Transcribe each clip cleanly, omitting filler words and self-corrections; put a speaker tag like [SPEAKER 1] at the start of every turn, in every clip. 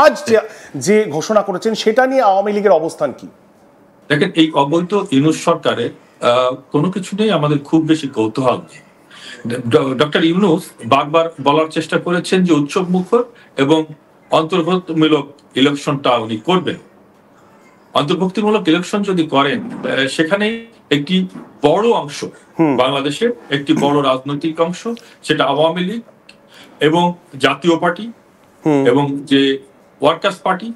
[SPEAKER 1] আজ যে ঘোষণা করেছেন সেটা নিয়ে আওয়ামী লীগের অবস্থান কি?
[SPEAKER 2] দেখেন, এই অবৈধ ইউনূস সরকারের কোনো কিছু নেই আমাদের খুব বেশি কৌতূহল নেই। ডক্টর ইউনূস বারবার বলার চেষ্টা করেছেন যে উৎসব মুখর এবং অন্তর্ভুক্তিমূলক ইলেকশনটা উনি করবেন। অন্তর্ভুক্তিমূলক ইলেকশন যদি করেন, সেখানে একটি বড় অংশ, বাংলাদেশের একটি বড় রাজনৈতিক অংশ, সেটা আওয়ামী লীগ এবং জাতীয় পার্টি এবং যে ওয়ার্কার্স পার্টি,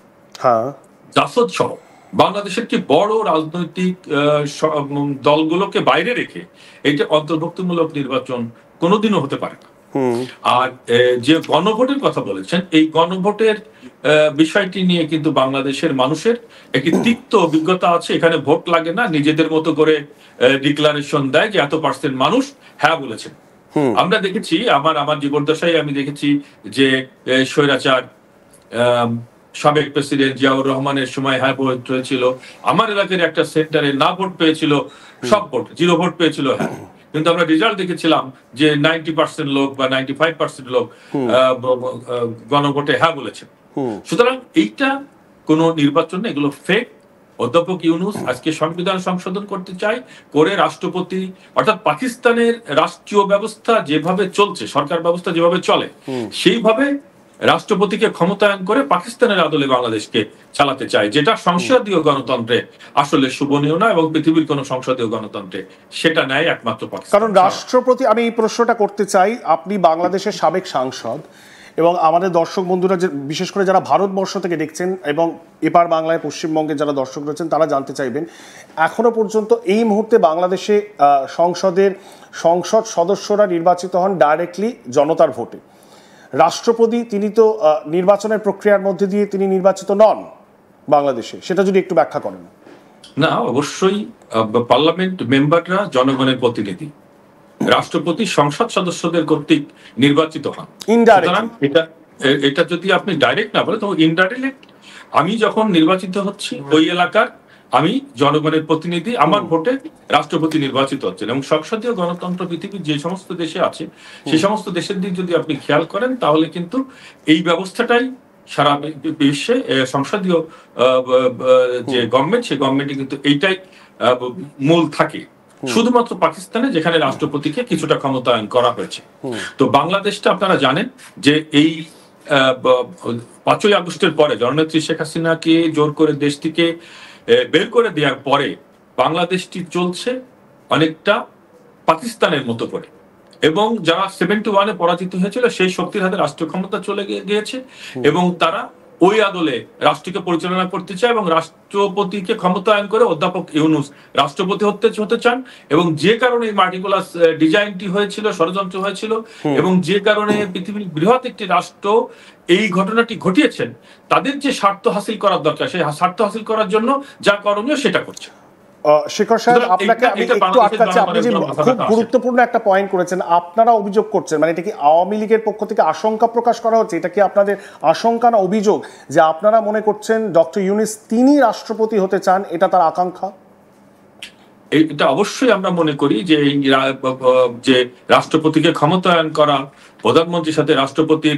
[SPEAKER 2] জাসদ সহ বাংলাদেশের কি বড় রাজনৈতিক দলগুলোকে বাইরে রেখে এইটা অন্তর্ভুক্তিমূলক নির্বাচন কোনোদিনও হতে পারে না। আর যে গণভোটের কথা বলেছেন, এই গণভোটের বিষয়টি নিয়ে কিন্তু বাংলাদেশের মানুষের একটি তিক্ত অভিজ্ঞতা আছে। এখানে ভোট লাগে না, নিজেদের মতো করে ডিক্লারেশন দেয় যে এত পার্সেন্ট মানুষ হ্যাঁ বলেছেন। আমরা দেখেছি, আমার জীবদ্দশায় আমি দেখেছি যে স্বৈরাচার সাবেক প্রেসিডেন্ট জিয়াউর রহমানের সময় হ্যাঁ ভোট হয়েছিল, আমার এলাকার একটা সেন্টারে না ভোট পেয়েছিল, সব ভোট 0 ভোট পেয়েছিল হ্যাঁ, কিন্তু আমরা রেজাল্ট দেখেছিলাম যে 90% লোক বা 95% লোক গণভোটে হ্যাঁ বলেছেন। সুতরাং এইটা কোন নির্বাচন না, এগুলো ফেক। অধ্যাপক ইউনূস আজকে সংবিধান সংশোধন করতে চায়, করে রাষ্ট্রপতি, অর্থাৎ পাকিস্তানের রাষ্ট্রীয় ব্যবস্থা যেভাবে চলছে, সরকার ব্যবস্থা যেভাবে চলে, সেইভাবে রাষ্ট্রপতিকে ক্ষমতায়ন করে পাকিস্তানের আদলে বাংলাদেশকে চালাতে চায়, যেটা সংসদীয় গণতন্ত্রে আসলে শুভনীয় না, এবং পৃথিবীর কোন সংসদীয় গণতন্ত্রে সেটা নেয় একমাত্র পাকিস্তান।
[SPEAKER 1] কারণ রাষ্ট্রপতি, আমি এই প্রশ্নটা করতে চাই, আপনি বাংলাদেশের সাবেক সাংসদ এবং আমাদের দর্শক বন্ধুরা বিশেষ করে যারা ভারতবর্ষ থেকে দেখছেন এবং এপার বাংলায় পশ্চিমবঙ্গে যারা দর্শক রয়েছেন তারা জানতে চাইবেন, এখনো পর্যন্ত এই মুহূর্তে বাংলাদেশে সংসদ সদস্যরা নির্বাচিত হন ডাইরেক্টলি জনতার ভোটে। রাষ্ট্রপতি তিনি তো নির্বাচনের প্রক্রিয়ার মধ্যে দিয়ে তিনি নির্বাচিত নন বাংলাদেশে, সেটা যদি একটু ব্যাখ্যা করেন।
[SPEAKER 2] না, অবশ্যই পার্লামেন্ট মেম্বাররা জনগণের প্রতিনিধি, রাষ্ট্রপতি সংসদ সদস্যদের কর্তৃক নির্বাচিত হন। এটা যদি আপনি ডাইরেক্ট না বলে তো ইনডাইরেক্ট। আমি যখন নির্বাচিত হচ্ছি ওই এলাকার, আমি জনগণের প্রতিনিধি, আমার ভোটে রাষ্ট্রপতি নির্বাচিত হচ্ছেন। এবং সংসদীয় গণতন্ত্র পৃথিবীর যে সমস্ত দেশে আছে সেই সমস্ত দেশের দিক যদি আপনি খেয়াল করেন, তাহলে কিন্তু এই ব্যবস্থাটাই সারা বিশ্বে সংসদীয় যে গভর্নমেন্ট, সেই গভর্নমেন্টে কিন্তু এইটাই মূল থাকে। শুধুমাত্র পাকিস্তানে যেখানে রাষ্ট্রপতিকে কিছুটা ক্ষমতায়ন করা হয়েছে। তো বাংলাদেশটা আপনারা জানেন যে এই 5ই আগস্টের পরে জননেত্রী শেখ হাসিনাকে জোর করে দেশ থেকে বের করে দেওয়ার পরে বাংলাদেশটি চলছে অনেকটা পাকিস্তানের মতো করে, এবং যারা 71-এ পরাজিত হয়েছিল সেই শক্তির হাতে রাষ্ট্রীয় ক্ষমতা চলে গিয়েছে, এবং তারা ওই আদলে রাষ্ট্রকে পরিচালনা করতে চায় এবং রাষ্ট্রপতিকে ক্ষমতায়ন করে অধ্যাপক ইউনূস রাষ্ট্রপতি হতে চান। এবং যে কারণে এই মার্টিকুলাস ডিজাইনটি হয়েছিল, ষড়যন্ত্র হয়েছিল, এবং যে কারণে পৃথিবীর বৃহৎ একটি রাষ্ট্র এই ঘটনাটি ঘটিয়েছেন, তাদের যে স্বার্থ হাসিল করার দরকার, সেই স্বার্থ হাসিল করার জন্য যা করণীয় সেটা করছে।
[SPEAKER 1] শেখর সাহেব, আপনাকে আমি একটু আটকাচ্ছি, আপনি যে খুব গুরুত্বপূর্ণ একটা পয়েন্ট করেছেন। আপনারা অভিযোগ করছেন, মানে এটা কি আওয়ামী লীগের পক্ষ থেকে আশঙ্কা প্রকাশ করা হচ্ছে? এটা কি আপনাদের আশঙ্কা না অভিযোগ যে আপনারা মনে করছেন ডক্টর ইউনূস তিনি রাষ্ট্রপতি হতে চান, এটা তার আকাঙ্ক্ষা?
[SPEAKER 2] এটা অবশ্যই আমরা মনে করি যে রাষ্ট্রপতিকে ক্ষমতায়ন করা, প্রধানমন্ত্রীর সাথে রাষ্ট্রপতির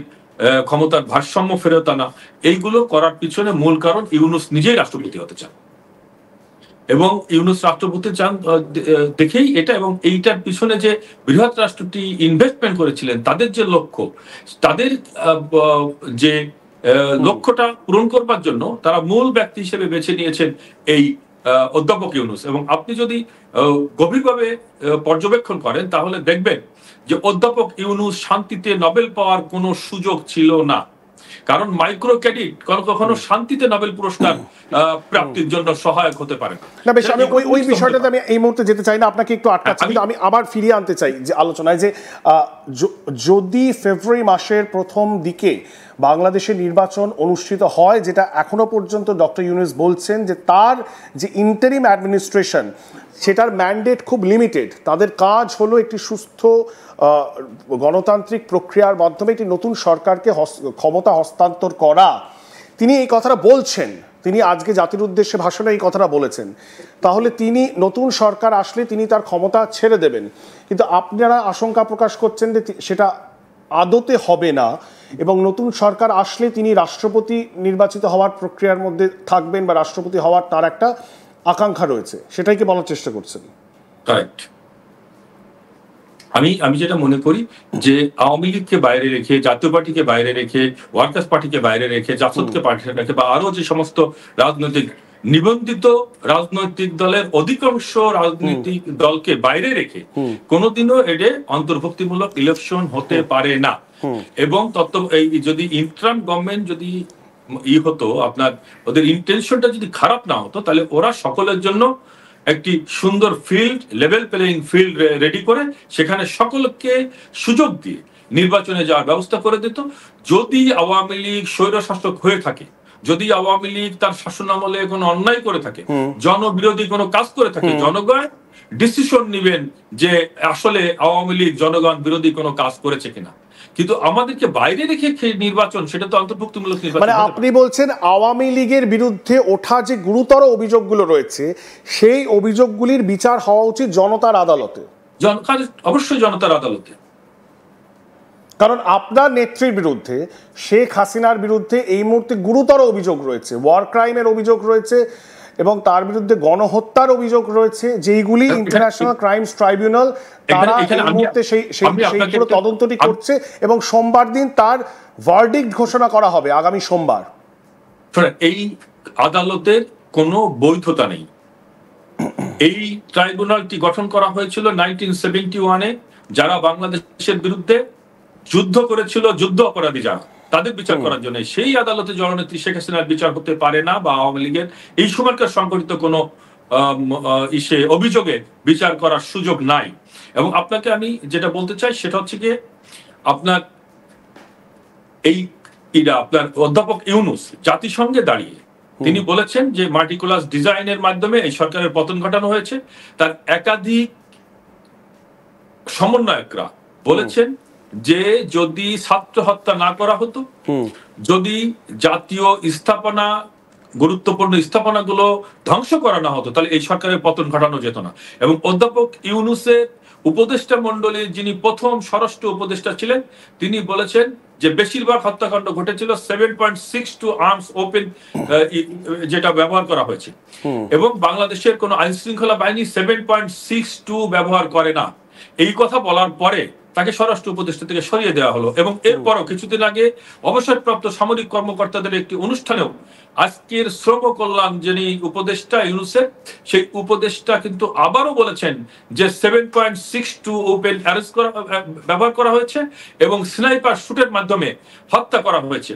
[SPEAKER 2] ক্ষমতার ভারসাম্য ফেরত আনা, এইগুলো করার পিছনে মূল কারণ ইউনূস নিজেই রাষ্ট্রপতি হতে চান, এবং ইউনূস রাষ্ট্রপতি চান দেখেই এটা। এবং এইটার পিছনে যে বৃহৎ রাষ্ট্রটি ইনভেস্টমেন্ট করেছিলেন, তাদের যে লক্ষ্য, তাদের যে লক্ষ্যটা পূরণ করবার জন্য তারা মূল ব্যক্তি হিসেবে বেছে নিয়েছেন এই অধ্যাপক ইউনূস। এবং আপনি যদি গভীরভাবে পর্যবেক্ষণ করেন তাহলে দেখবেন যে অধ্যাপক ইউনূস শান্তিতে নোবেল পাওয়ার কোনো সুযোগ ছিল না, কারণ মাইক্রো ক্রেডিট কখনো শান্তিতে নোবেল পুরস্কার প্রাপ্তির জন্য সহায়ক হতে পারে
[SPEAKER 1] না। বেশ, আমি ওই বিষয়টাতে আমি এই মুহূর্তে যেতে চাই না, আপনাকে একটু আটকাচ্ছি, কিন্তু আমি আবার ফিরিয়ে আনতে চাই যে আলোচনায়, যে যদি ফেব্রুয়ারি মাসের প্রথম দিকে বাংলাদেশের নির্বাচন অনুষ্ঠিত হয়, যেটা এখনো পর্যন্ত ডক্টর ইউনূস বলছেন যে তার যে ইন্টারিম অ্যাডমিনিস্ট্রেশন, সেটার ম্যান্ডেট খুব লিমিটেড, তাদের কাজ হলো একটি সুস্থ গণতান্ত্রিক প্রক্রিয়ার মাধ্যমে একটি নতুন সরকারকে ক্ষমতা হস্তান্তর করা, তিনি এই কথাটা বলছেন, তিনি আজকে জাতির উদ্দেশ্যে ভাষণে এই কথাটা বলেছেন, তাহলে তিনি নতুন সরকার আসলে তিনি তার ক্ষমতা ছেড়ে দেবেন। কিন্তু আপনারা আশঙ্কা প্রকাশ করছেন যে সেটা আদতে হবে না, এবং নতুন সরকার আসলে তিনি রাষ্ট্রপতি নির্বাচিত হওয়ার প্রক্রিয়ার মধ্যে থাকবেন বা রাষ্ট্রপতি হওয়ার তার একটা আকাঙ্ক্ষা রয়েছে, সেটাই কি বলার চেষ্টা করছেন?
[SPEAKER 2] রাইট। আমি যেটা মনে করি যে আওয়ামী লীগকে বাইরে রেখে, জাতীয় পার্টিকে বাইরে রেখে, ওয়ার্কার্স পার্টিকে বাইরে রেখে, জাসদকে বাইরে রেখে বা আরো যে সমস্ত রাজনৈতিক নিবন্ধিত রাজনৈতিক দলের অধিকাংশ রাজনৈতিক দলকে বাইরে রেখে কোনোদিনও এটা অন্তর্ভুক্তিমূলক ইলেকশন হতে পারে না। এবং এই যদি ইন্টারিম গভর্নমেন্ট যদি হতো, আপনার ওদের ইন্টেনশনটা যদি খারাপ না হতো, তাহলে ওরা সকলের জন্য একটি সুন্দর field, level playing field ready করে সেখানে সকলকে সুযোগ দিয়ে নির্বাচনে যাওয়ার ব্যবস্থা করে দিত। যদি আওয়ামী লীগ স্বৈরশাসক হয়ে থাকে, যদি আওয়ামী লীগ তার শাসনামলে কোনো অন্যায় করে থাকে, জনবিরোধী কোনো কাজ করে থাকে, জনগণ ডিসিশন নেবেন যে আসলে আওয়ামী লীগ জনগণ বিরোধী কোনো কাজ করেছে কিনা। কিন্তু আমাদেরকে বাইরে রেখে নির্বাচন, সেটা তো অন্তর্ভুক্তিমূলক নির্বাচন।
[SPEAKER 1] মানে আপনি বলছেন আওয়ামী লীগের বিরুদ্ধে ওঠা যে গুরুতর অভিযোগগুলো রয়েছে, সেই অভিযোগগুলির বিচার হওয়া উচিত জনতার আদালতে।
[SPEAKER 2] অবশ্যই জনতার আদালতে।
[SPEAKER 1] কারণ আপনার নেত্রীর বিরুদ্ধে, শেখ হাসিনার বিরুদ্ধে এই মুহূর্তে গুরুতর অভিযোগ রয়েছে, ওয়ার ক্রাইমের অভিযোগ রয়েছে এবং তার বিরুদ্ধে গণহত্যার অভিযোগ রয়েছে, যেইগুলি ইন্টারন্যাশনাল ক্রাইমস ট্রাইব্যুনাল তারা এই মুহূর্তে সেইগুলো তদন্তটি করছে এবং সোমবার দিন তার ভার্ডিক্ট ঘোষণা করা হবে, আগামী সোমবার।
[SPEAKER 2] এই আদালতের কোনো বৈধতা নেই। এই ট্রাইব্যুনালটি গঠন করা হয়েছিল 1971-এ, যারা বাংলাদেশের বিরুদ্ধে যুদ্ধ করেছিল, যুদ্ধ অপরাধী যারা, তাদের বিচার করার জন্য। সেই আদালতে জননেত্রী শেখ হাসিনার বিচার হতে পারে না, বা আওয়ামী লীগের এই সময়কার সংঘটিত কোনো অভিযোগে বিচার করার সুযোগ নাই। এবং আপনাকে আমি যেটা বলতে চাই সেটা হচ্ছে গিয়ে আপনার আপনার অধ্যাপক ইউনূস জাতিসংঘে দাঁড়িয়ে তিনি বলেছেন যে মাল্টিকুলাস ডিজাইনের মাধ্যমে এই সরকারের পতন ঘটানো হয়েছে। তার একাধিক সমন্বয়করা বলেছেন যে যদি ছাত্র হত্যা না করা হতো, যদি জাতীয় স্থাপনা, গুরুত্বপূর্ণ স্থাপনাগুলো ধ্বংস করা না হতো, তাহলে এই সরকারের পতন ঘটানো যেত না। এবং অধ্যাপক ইউনূসের উপদেষ্টা মণ্ডলীর যিনি প্রথম স্বরাষ্ট্র উপদেষ্টা ছিলেন, তিনি বলেছেন যে বেশিরভাগ হত্যাকাণ্ড ঘটেছিল 7.62 আর্মস ওপেন যেটা ব্যবহার করা হয়েছে, এবং বাংলাদেশের কোন আইন শৃঙ্খলা বাহিনী 7.62 ব্যবহার করে না। এই কথা বলার পরে তাকে স্বরাষ্ট্র উপদেষ্টা থেকে সরিয়ে দেওয়া হলো। এবং এরপরও কিছুদিন আগে অবসরপ্রাপ্ত সামরিক কর্মকর্তাদের একটি অনুষ্ঠানেও আজকের শ্রম কল্যাণ যিনি উপদেষ্টা ইউনূসের, সেই উপদেষ্টা কিন্তু আবারও বলেছেন যে 7.62 ওপেন অ্যারেস্ট ব্যবহার করা হয়েছে এবং স্নাইপার শুটের মাধ্যমে হত্যা করা হয়েছে।